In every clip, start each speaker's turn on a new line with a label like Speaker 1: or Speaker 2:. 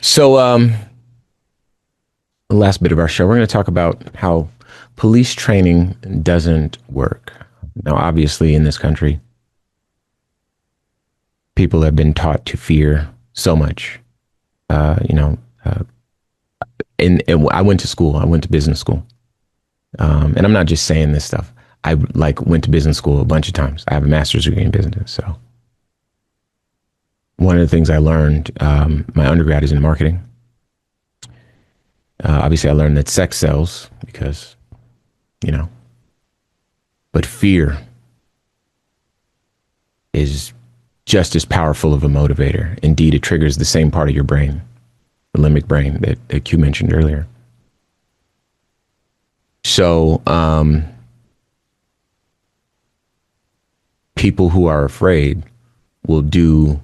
Speaker 1: So, the last bit of our show, we're going to talk about how police training doesn't work. Now, obviously, in this country, people have been taught to fear so much. Uh, you know, uh, and I went to school. I went to business school, and I'm not just saying this stuff. I went to business school a bunch of times. I have a master's degree in business. So one of the things I learned, my undergrad is in marketing. Obviously, I learned that sex sells because, you know, but fear is just as powerful of a motivator. Indeed, it triggers the same part of your brain, the limbic brain that Q mentioned earlier. So, people who are afraid will do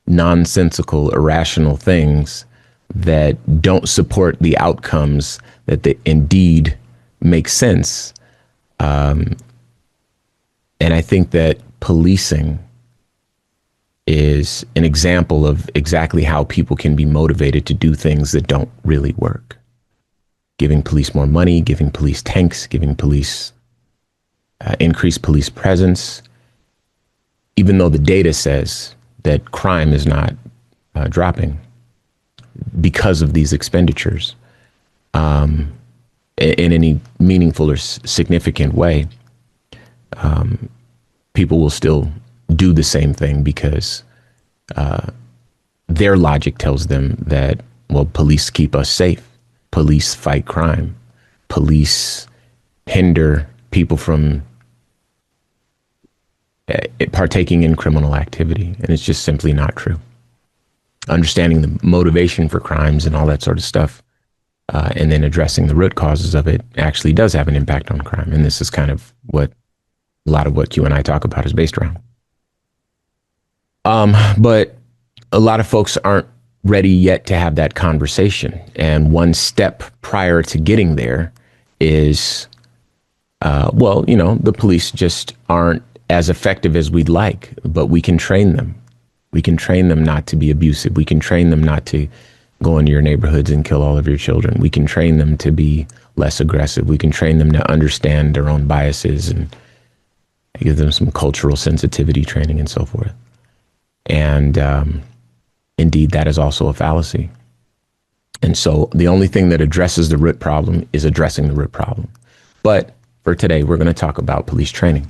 Speaker 1: nonsensical, irrational things that don't support the outcomes that they indeed make sense. And I think that policing is an example of exactly how people can be motivated to do things that don't really work. Giving police more money, giving police tanks, giving police increased police presence, even though the data says that crime is not dropping because of these expenditures in any meaningful or significant way, people will still do the same thing because their logic tells them that, well, police keep us safe. Police fight crime. Police hinder people from partaking in criminal activity. And it's just simply not true. Understanding the motivation for crimes and all that sort of stuff, and then addressing the root causes of it actually does have an impact on crime. And this is kind of what a lot of what Q and I talk about is based around. But a lot of folks aren't ready yet to have that conversation. And one step prior to getting there is, the police just aren't as effective as we'd like, but we can train them. We can train them not to be abusive. We can train them not to go into your neighborhoods and kill all of your children. We can train them to be less aggressive. We can train them to understand their own biases and give them some cultural sensitivity training and so forth. And indeed, that is also a fallacy. And so the only thing that addresses the root problem is addressing the root problem. But for today, we're going to talk about police training.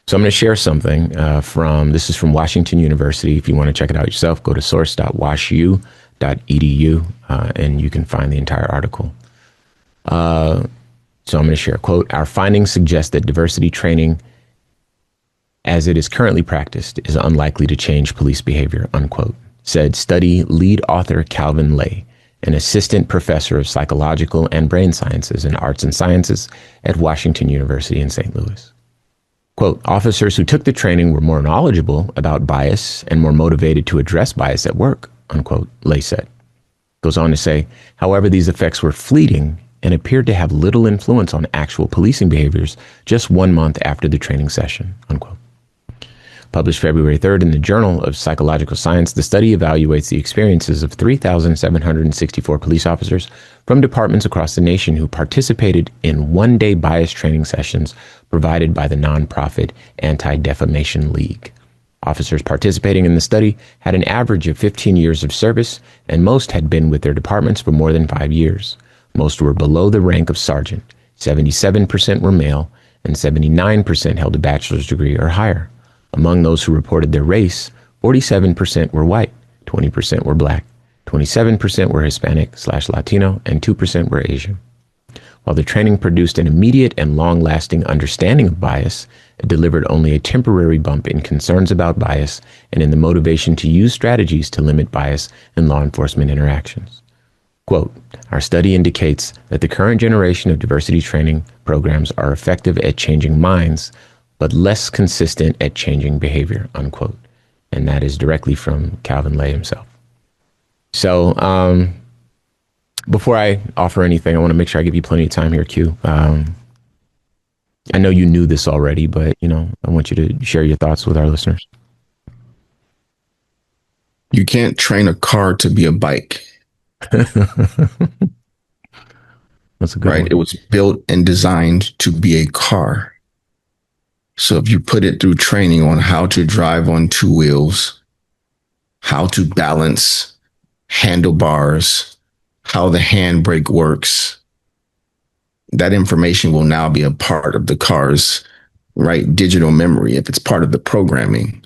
Speaker 1: So I'm going to share something this is from Washington University. If you want to check it out yourself, go to source.washu.edu and you can find the entire article. So I'm going to share a quote. Our findings suggest that diversity training as it is currently practiced is unlikely to change police behavior, unquote, said study lead author Calvin Lay, an assistant professor of psychological and brain sciences and arts and sciences at Washington University in St. Louis. Quote, officers who took the training were more knowledgeable about bias and more motivated to address bias at work, unquote, Lay said. Goes on to say, however, these effects were fleeting and appeared to have little influence on actual policing behaviors just 1 month after the training session, unquote. Published February 3rd in the Journal of Psychological Science, the study evaluates the experiences of 3,764 police officers from departments across the nation who participated in one-day bias training sessions provided by the nonprofit Anti-Defamation League. Officers participating in the study had an average of 15 years of service, and most had been with their departments for more than 5 years. Most were below the rank of sergeant. 77% were male, and 79% held a bachelor's degree or higher. Among those who reported their race, 47% were white, 20% were black, 27% were Hispanic/Latino, and 2% were Asian. While the training produced an immediate and long-lasting understanding of bias, it delivered only a temporary bump in concerns about bias and in the motivation to use strategies to limit bias in law enforcement interactions. Quote, our study indicates that the current generation of diversity training programs are effective at changing minds, but less consistent at changing behavior, unquote. And that is directly from Calvin Lay himself. So before I offer anything, I want to make sure I give you plenty of time here, Q. I know you knew this already, but, I want you to share your thoughts with our listeners.
Speaker 2: You can't train a car to be a bike.
Speaker 1: That's a good
Speaker 2: right? It
Speaker 1: one.
Speaker 2: was built and designed to be a car. So if you put it through training on how to drive on two wheels, how to balance handlebars, how the handbrake works, that information will now be a part of the car's right digital memory if it's part of the programming.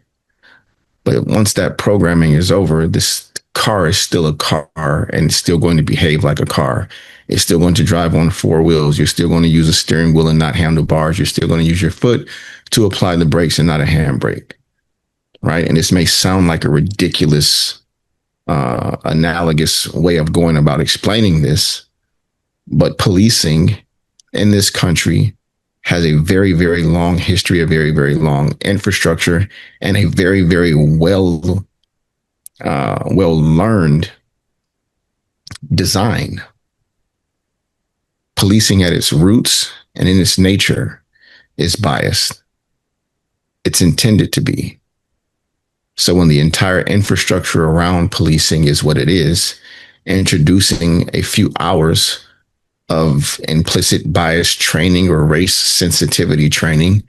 Speaker 2: But once that programming is over, this car is still a car and it's still going to behave like a car. It's still going to drive on four wheels. You're still going to use a steering wheel and not handlebars. You're still going to use your foot to apply the brakes and not a handbrake. Right. And this may sound like a ridiculous, analogous way of going about explaining this, but policing in this country has a very, very long history, a very, very long infrastructure, and a very, very well learned design. Policing at its roots and in its nature is biased. It's intended to be. So when the entire infrastructure around policing is what it is, introducing a few hours of implicit bias training or race sensitivity training,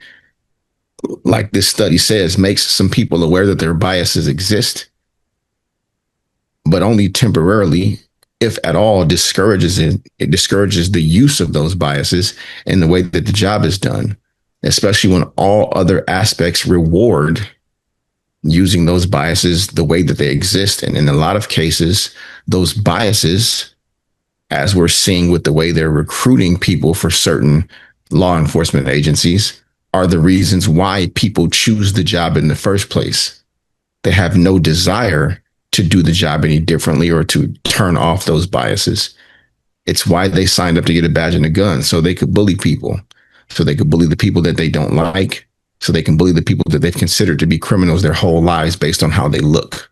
Speaker 2: like this study says, makes some people aware that their biases exist, but only temporarily, if at all, discourages it. It discourages the use of those biases in the way that the job is done, especially when all other aspects reward using those biases the way that they exist. And in a lot of cases, those biases, as we're seeing with the way they're recruiting people for certain law enforcement agencies, are the reasons why people choose the job in the first place. They have no desire to do the job any differently or to turn off those biases. It's why they signed up to get a badge and a gun, so they could bully people, so they could bully the people that they don't like, so they can bully the people that they've considered to be criminals their whole lives based on how they look.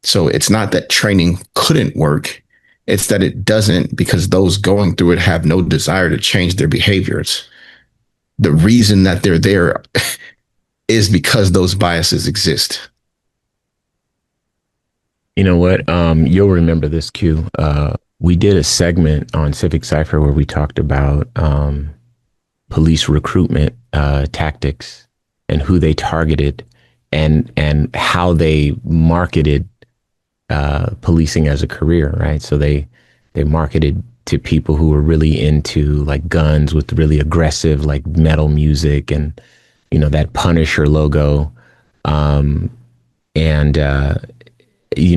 Speaker 2: So it's not that training couldn't work. It's that it doesn't, because those going through it have no desire to change their behaviors. The reason that they're there is because those biases exist.
Speaker 1: You know what? You'll remember this, Q. We did a segment on Civic Cypher where we talked about police recruitment tactics and who they targeted and how they marketed policing as a career, right? So they marketed to people who were really into like guns with really aggressive like metal music and that Punisher logo, and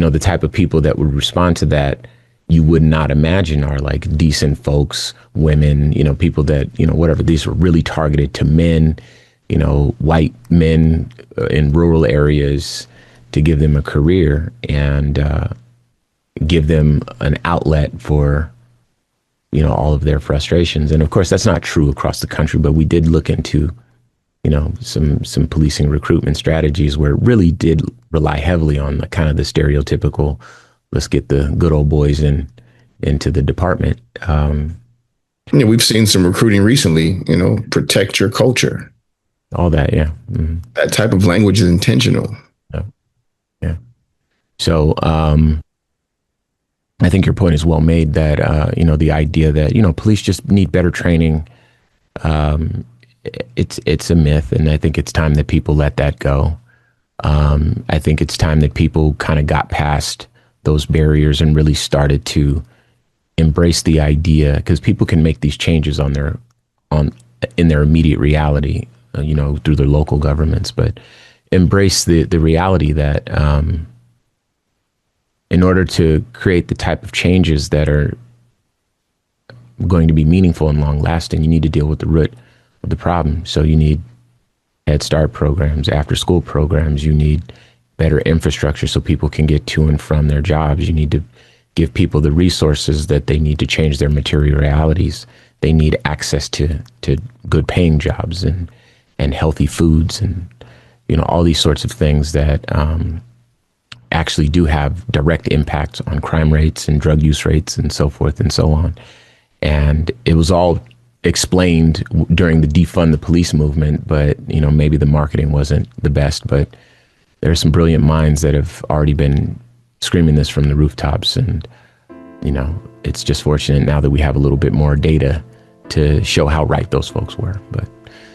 Speaker 1: the type of people that would respond to that you would not imagine are like decent folks, women, people that, whatever. These were really targeted to men, white men in rural areas to give them a career and give them an outlet for, all of their frustrations. And of course, that's not true across the country, but we did look into, some policing recruitment strategies where it really did rely heavily on the kind of the stereotypical, let's get the good old boys into the department.
Speaker 2: We've seen some recruiting recently, protect your culture.
Speaker 1: All that, yeah. Mm-hmm.
Speaker 2: That type of language is intentional.
Speaker 1: Yeah. So I think your point is well made that, the idea that, police just need better training. It's a myth. And I think it's time that people let that go. I think it's time that people kind of got past those barriers and really started to embrace the idea, because people can make these changes in their immediate reality, through their local governments, but embrace the reality that in order to create the type of changes that are going to be meaningful and long lasting, you need to deal with the root of the problem. So you need Head Start programs, after school programs, you need better infrastructure so people can get to and from their jobs. You need to give people the resources that they need to change their material realities. They need access to good paying jobs and healthy foods and, all these sorts of things that actually do have direct impact on crime rates and drug use rates and so forth and so on. And it was all explained during the defund the police movement, but, maybe the marketing wasn't the best, but there are some brilliant minds that have already been screaming this from the rooftops. And you know, it's just fortunate now that we have a little bit more data to show how right those folks were. But